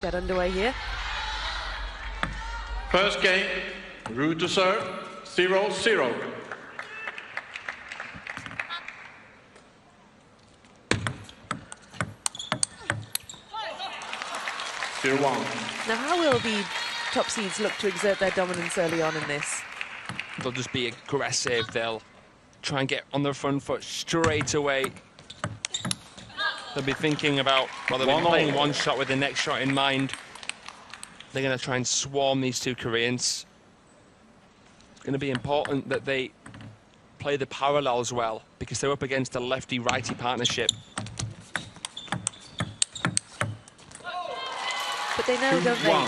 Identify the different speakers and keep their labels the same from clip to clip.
Speaker 1: Get underway here.
Speaker 2: First game, route to serve, 0-0. 0-1.
Speaker 1: Now, how will the top seeds look to exert their dominance early on in this?
Speaker 3: They'll just be aggressive. They'll try and get on their front foot straight away. They'll be thinking about, well, they'll be playing one shot with the next shot in mind. They're going to try and swarm these two Koreans. It's going to be important that they play the parallels well, because they're up against a lefty-righty partnership.
Speaker 1: But they know, don't they,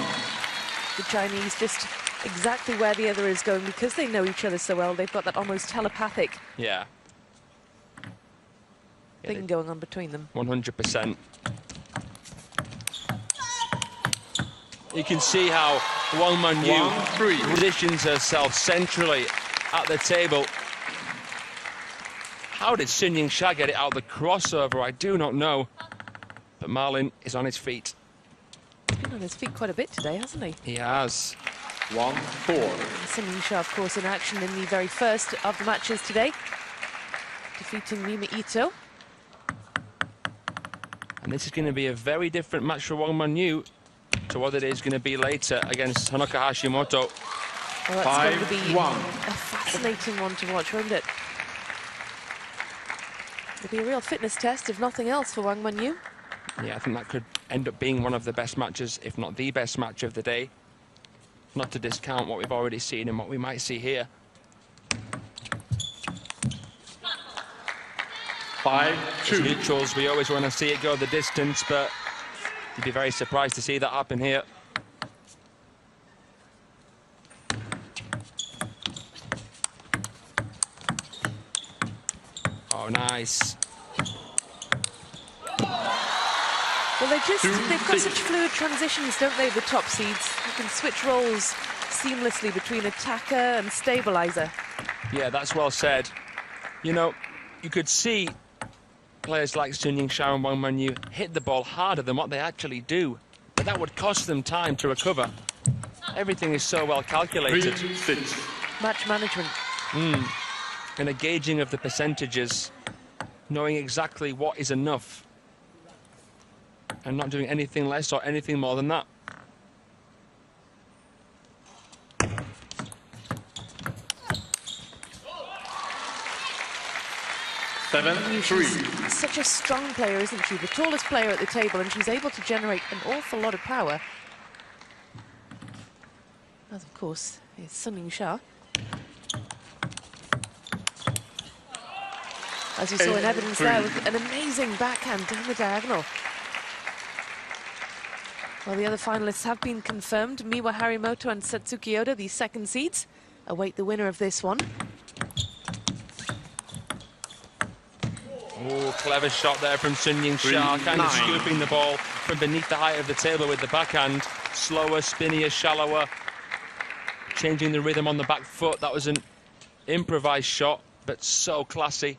Speaker 1: the Chinese, just exactly where the other is going, because they know each other so well. They've got that almost telepathic thing going on between them.
Speaker 3: 100%. You can see how Wang Man-yu positions herself centrally at the table. How did Sun Ying-sha get it out the crossover? I do not know. But Marlin is on his feet.
Speaker 1: He's been on his feet quite a bit today, hasn't he?
Speaker 3: He has.
Speaker 2: 1-4.
Speaker 1: Sun Ying-sha, of course, in action in the very first of the matches today, defeating Mima Ito.
Speaker 3: And this is going to be a very different match for Wang Man-yu to what it is going to be later against Honoka Hashimoto.
Speaker 1: Well, that's going to be a fascinating one to watch, won't it? It'll be a real fitness test, if nothing else, for Wang Man-yu.
Speaker 3: Yeah, I think that could end up being one of the best matches, if not the best match of the day. Not to discount what we've already seen and what we might see here.
Speaker 2: 5-2.
Speaker 3: As neutrals, we always want to see it go the distance, but you'd be very surprised to see that happen here. Oh, nice.
Speaker 1: Well, they've got such fluid transitions, don't they, the top seeds? You can switch roles seamlessly between attacker and stabilizer.
Speaker 3: Yeah, that's well said. You know, you could see players like Sun Ying-sha and Wang Man-yu hit the ball harder than what they actually do, but that would cost them time to recover. Everything is so well calculated.
Speaker 2: 3-6.
Speaker 1: Match management.
Speaker 3: And a gauging of the percentages, knowing exactly what is enough, and not doing anything less or anything more than that.
Speaker 1: She's such a strong player, isn't she? The tallest player at the table, and she's able to generate an awful lot of power. As of course is Sun Ying-sha. As you saw in evidence there, with an amazing backhand down the diagonal. Well, the other finalists have been confirmed. Miwa Harimoto and Satsuki Oda, the second seeds, await the winner of this one.
Speaker 3: Oh, clever shot there from Sun Ying-sha, kind of scooping the ball from beneath the height of the table with the backhand. Slower, spinnier, shallower, changing the rhythm on the back foot. That was an improvised shot, but so classy.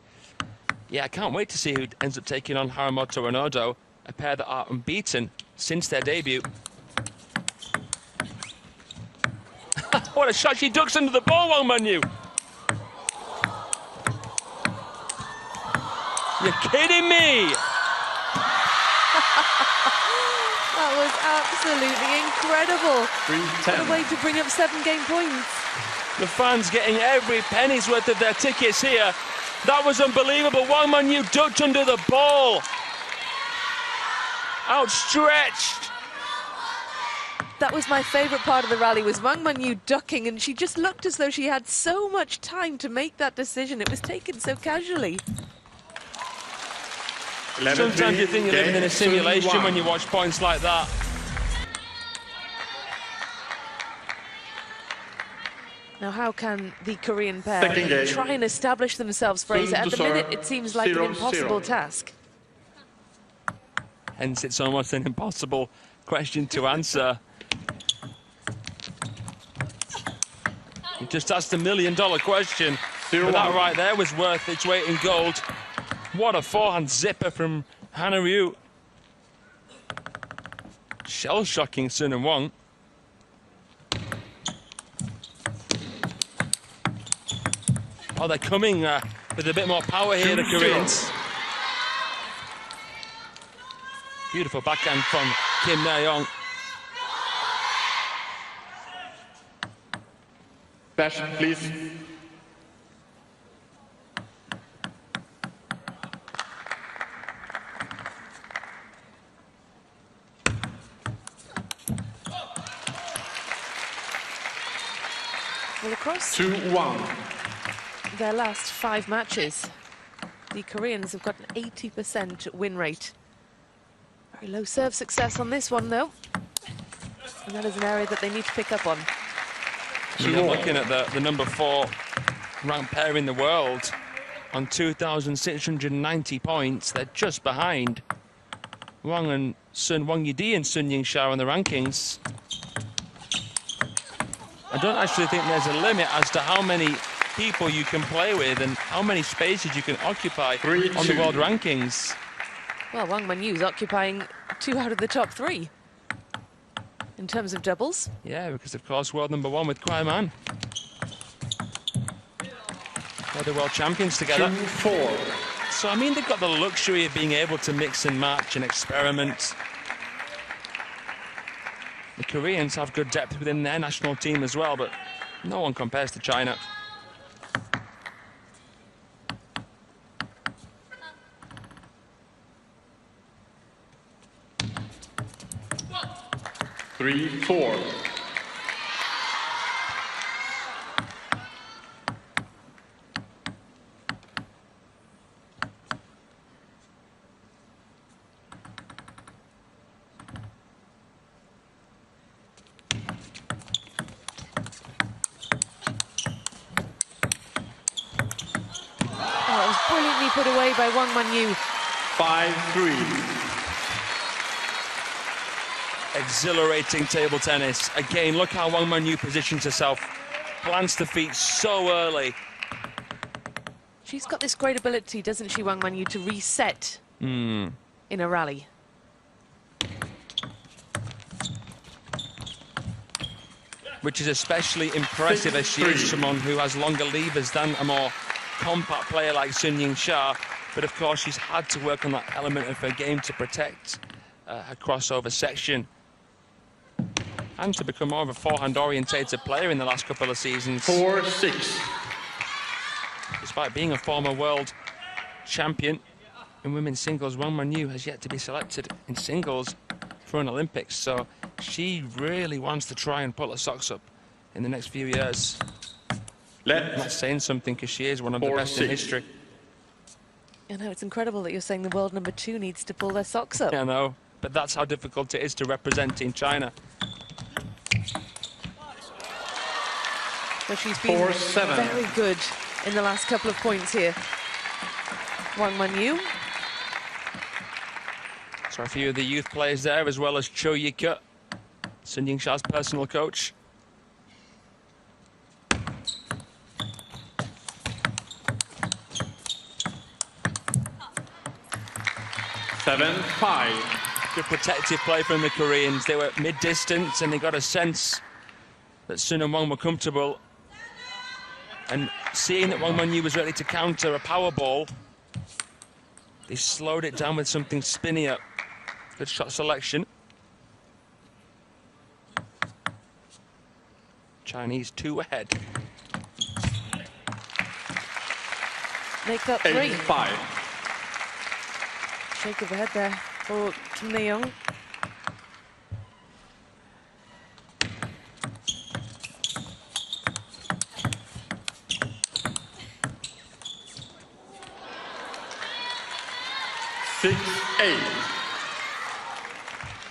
Speaker 3: Yeah, I can't wait to see who ends up taking on Harimoto and Odo, a pair that are unbeaten since their debut. What a shot, she ducks under the ball, Wang Man-yu. You're kidding me!
Speaker 1: That was absolutely incredible. What a way to bring up 7-game points.
Speaker 3: The fans getting every penny's worth of their tickets here. That was unbelievable. Wang Man-yu ducked under the ball. Outstretched.
Speaker 1: That was my favourite part of the rally, was Wang Man-yu ducking, and she just looked as though she had so much time to make that decision. It was taken so casually.
Speaker 3: Sometimes you think you're living in a simulation when you watch points like that.
Speaker 1: Now, how can the Korean pair try and establish themselves, Fraser? At the minute, it seems like an impossible task.
Speaker 3: Hence, it's almost an impossible question to answer. You just asked $1 million question. But that right there was worth its weight in gold. What a forehand zipper from Hana Ryu. shell-shocking Sun and Wang. Oh, they're coming with a bit more power here, the Koreans. Beautiful backhand from Kim Na-young.
Speaker 2: Dash, please.
Speaker 1: Well, across
Speaker 2: 2-1.
Speaker 1: their last 5 matches, the Koreans have got an 80% win rate. Very low serve success on this one, though. And that is an area that they need to pick up on.
Speaker 3: You're looking at the number 4 ranked pair in the world on 2,690 points. They're just behind Wang and Sun, Wang Yidi and Sun Yingsha on the rankings. I don't actually think there's a limit as to how many people you can play with and how many spaces you can occupy on the world rankings.
Speaker 1: Well, Wang Manyu is occupying 2 out of the top 3 in terms of doubles.
Speaker 3: Yeah, because of course world number 1 with Kwai Man. They're the world champions together.
Speaker 2: 2-4.
Speaker 3: So I mean, they've got the luxury of being able to mix and match and experiment. The Koreans have good depth within their national team as well, but no one compares to China.
Speaker 2: Three, 4.
Speaker 1: Oh, it was brilliantly put away by Wang Manyu.
Speaker 2: 5-3.
Speaker 3: Exhilarating table tennis. Again, look how Wang Manyu positions herself. Plants the feet so early.
Speaker 1: She's got this great ability, doesn't she, Wang Manyu, to reset in a rally.
Speaker 3: Which is especially impressive as she is someone who has longer levers than a more compact player like Sun Yingsha. But of course, she's had to work on that element of her game to protect her crossover section. And to become more of a forehand-orientated player in the last couple of seasons.
Speaker 2: 4-6.
Speaker 3: Despite being a former world champion in women's singles, Wang Manyu has yet to be selected in singles for an Olympics. So she really wants to try and pull her socks up in the next few years. I'm not saying something because she is one of the best in history.
Speaker 1: I know, it's incredible that you're saying the world number 2 needs to pull their socks up.
Speaker 3: I know, but that's how difficult it is to represent Team China.
Speaker 1: But she's been
Speaker 2: 4-7.
Speaker 1: very good in the last couple of points here. Wang Manyu.
Speaker 3: So a few of the youth players there, as well as Cho Yika, Sun Yingsha's personal coach.
Speaker 2: Seven, 5.
Speaker 3: Good protective play from the Koreans. They were mid-distance and they got a sense that Sun and Wang were comfortable. And seeing that Wang Manyu was ready to counter a power ball, they slowed it down with something spinnier. Good shot selection. Chinese 2 ahead.
Speaker 1: Make that 3.
Speaker 2: 8-5.
Speaker 1: Shake of the head there for Kim Na-young.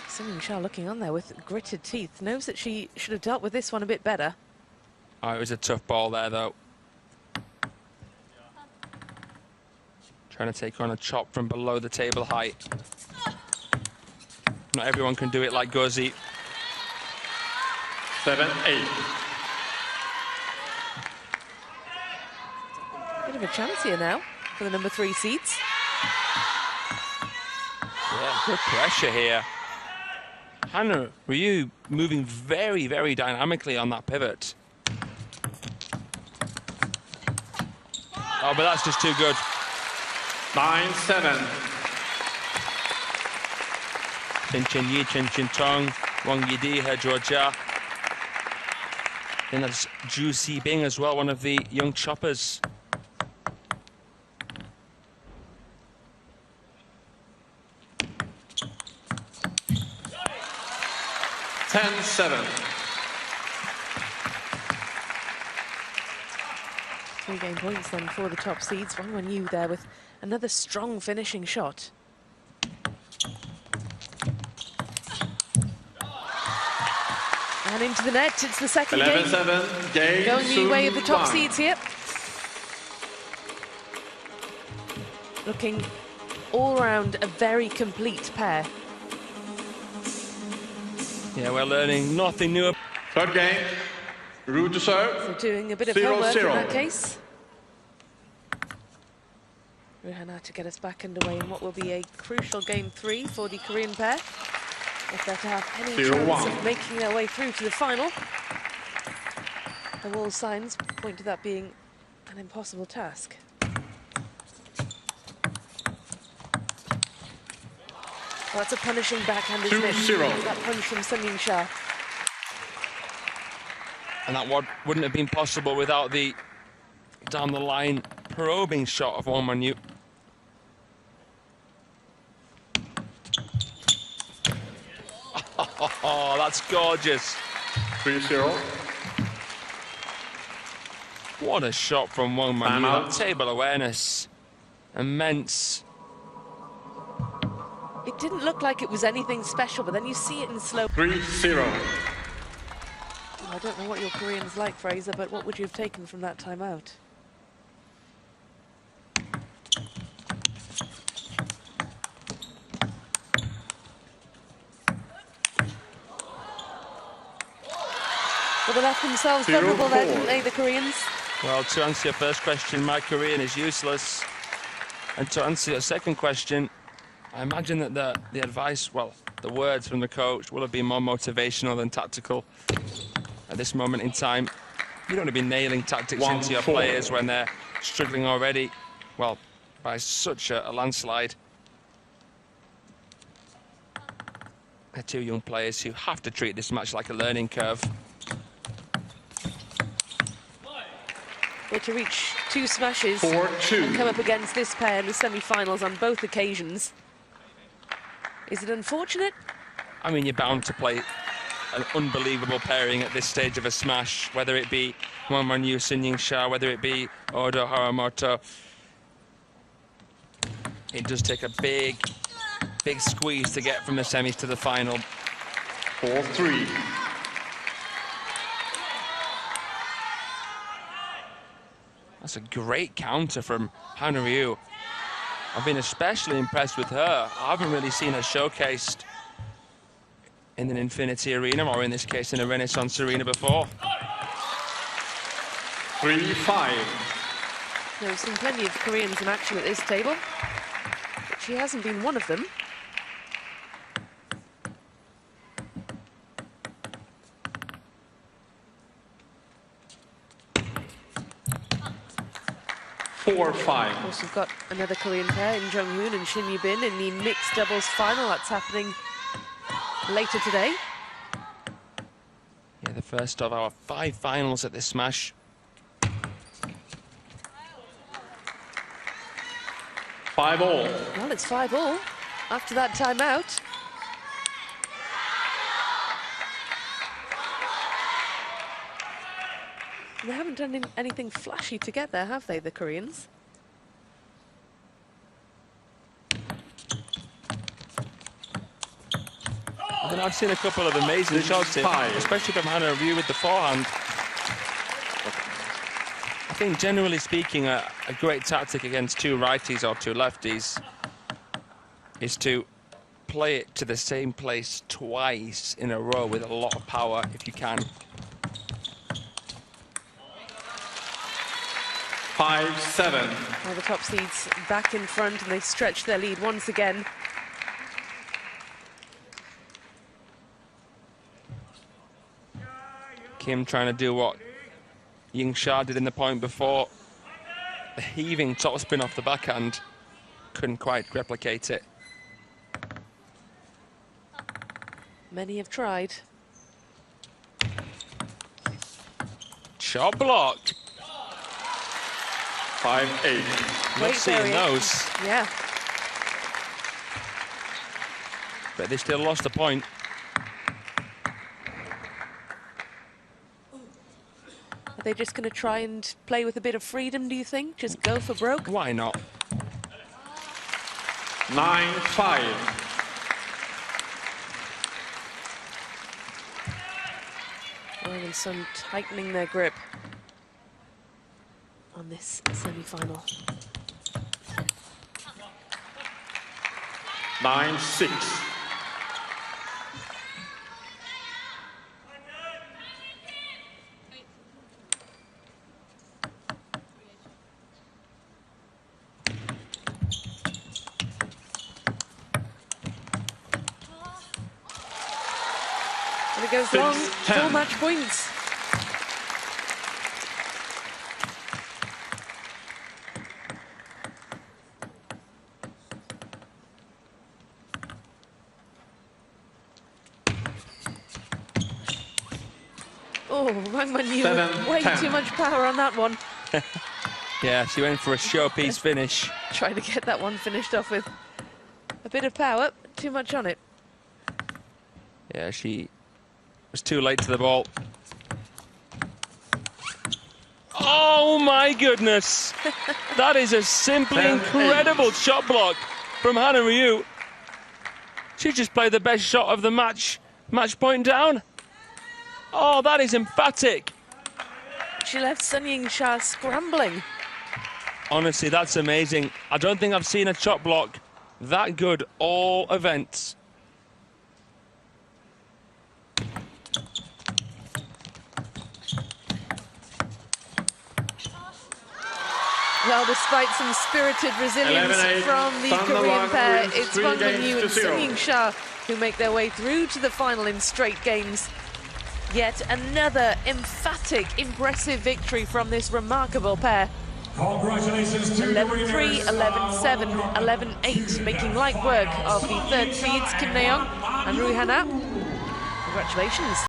Speaker 2: Sun
Speaker 1: Yingsha looking on there with gritted teeth. Knows that she should have dealt with this one a bit better.
Speaker 3: Oh, it was a tough ball there, though. Trying to take on a chop from below the table height. Not everyone can do it like Gozi.
Speaker 2: 7-8.
Speaker 1: Bit of a chance here now for the number 3 seeds.
Speaker 3: Yeah, good pressure here. Hannah Ryu moving very, very dynamically on that pivot. Oh, but that's just too good.
Speaker 2: 9-7.
Speaker 3: Chen Chen Yi, Chen Chen Tong, Wang Yidi, He Georgia. Then that's Zhu Si Bing as well, one of the young choppers.
Speaker 2: Ten-7.
Speaker 1: 3 game points then for the top seeds. Wang Yu there with another strong finishing shot. And into the net, it's the second game.
Speaker 2: 11-7. Game
Speaker 1: Going the way of the top
Speaker 2: Wang.
Speaker 1: seeds here. Looking all round a very complete pair.
Speaker 3: Yeah, we're learning nothing new.
Speaker 2: Third game. Ru to serve.
Speaker 1: So doing a bit of
Speaker 2: 0-0.
Speaker 1: homework in that case. Ruhana to get us back underway in what will be a crucial game 3 for the Korean pair, if they're to have any
Speaker 2: 0-1.
Speaker 1: chance of making their way through to the final. The all signs point to that being an impossible task. Well, that's a punishing backhand, isn't it?
Speaker 2: 2-0.
Speaker 1: That punch from Sun Shah.
Speaker 3: And that wouldn't have been possible without the down the line probing shot of Wang Yu. Oh, that's gorgeous.
Speaker 2: 3-0.
Speaker 3: What a shot from Wang Yu.
Speaker 2: Timeout.
Speaker 3: That table awareness, immense.
Speaker 1: It didn't look like it was anything special, but then you see it in slow.
Speaker 2: 3-0.
Speaker 1: I don't know what your Korean's like, Fraser, but what would you have taken from that timeout? Well, they left themselves vulnerable there, didn't they, the Koreans?
Speaker 3: Well, to answer your first question, my Korean is useless. And to answer your second question, I imagine that the advice, well, the words from the coach will have been more motivational than tactical at this moment in time. You don't want to be nailing tactics into your
Speaker 2: 1-4.
Speaker 3: players when they're struggling already, well, by such a landslide. They're two young players who have to treat this match like a learning curve.
Speaker 1: Well, to reach 2 smashes
Speaker 2: 4-2.
Speaker 1: and come up against this pair in the semi-finals on both occasions. Is it unfortunate?
Speaker 3: I mean, you're bound to play an unbelievable pairing at this stage of a smash, whether it be Wang Yu, Sun Shah, whether it be Odo Haramoto. It does take a big squeeze to get from the semis to the final.
Speaker 2: 4-3.
Speaker 3: That's a great counter from Hannah Ryu. I've been especially impressed with her. I haven't really seen her showcased in an Infinity Arena, or in this case in a Renaissance Arena before.
Speaker 2: 3-5.
Speaker 1: There have seen plenty of Koreans in action at this table, but she hasn't been one of them. Of
Speaker 2: 4-5.
Speaker 1: course, we've got another Korean pair in Jung-hoon and Shin Yu-bin in the mixed doubles final. That's happening later today.
Speaker 3: Yeah, the first of our 5 finals at this smash.
Speaker 2: 5-all.
Speaker 1: Well, it's 5-all after that timeout. They haven't done anything flashy to get there, have they, the Koreans?
Speaker 3: I mean, I've seen a couple of amazing shots here, especially from Hannah Ryu with the forehand. I think, generally speaking, a great tactic against 2 righties or 2 lefties is to play it to the same place twice in a row with a lot of power, if you can.
Speaker 2: 5-7.
Speaker 1: Well, the top seeds back in front, and they stretch their lead once again.
Speaker 3: Kim trying to do what Ying Sha did in the point before. A heaving topspin off the backhand. Couldn't quite replicate it.
Speaker 1: Many have tried.
Speaker 3: Shot block.
Speaker 2: 5-8.
Speaker 3: Not seeing those.
Speaker 1: Yeah.
Speaker 3: But they still lost a point.
Speaker 1: Are they just going to try and play with a bit of freedom, do you think? Just go for broke?
Speaker 3: Why not?
Speaker 2: 9-5.
Speaker 1: Wang and Sun tightening their grip on this semi-final.
Speaker 2: 9-6.
Speaker 1: And it goes long, full match points. Oh, Wang Manyu with way too much power on that one.
Speaker 3: Yeah, she went for a showpiece finish.
Speaker 1: Trying to get that one finished off with a bit of power, too much on it.
Speaker 3: Yeah, she was too late to the ball. Oh my goodness! That is a simply incredible shot block from Hana Ryu. She just played the best shot of the match. Match point down. Oh, that is emphatic.
Speaker 1: She left Sun Ying Sha scrambling.
Speaker 3: Honestly, that's amazing. I don't think I've seen a shot block that good all events.
Speaker 1: Well, despite some spirited resilience from the Korean pair, it's Wang Manyu and Sun Ying Sha who make their way through to the final in straight games. Yet another emphatic, impressive victory from this remarkable pair.
Speaker 4: Congratulations to
Speaker 1: 11-3, 11-7, 11-8, making light work of the third seeds Kim Na-young and Rui Hana. Congratulations.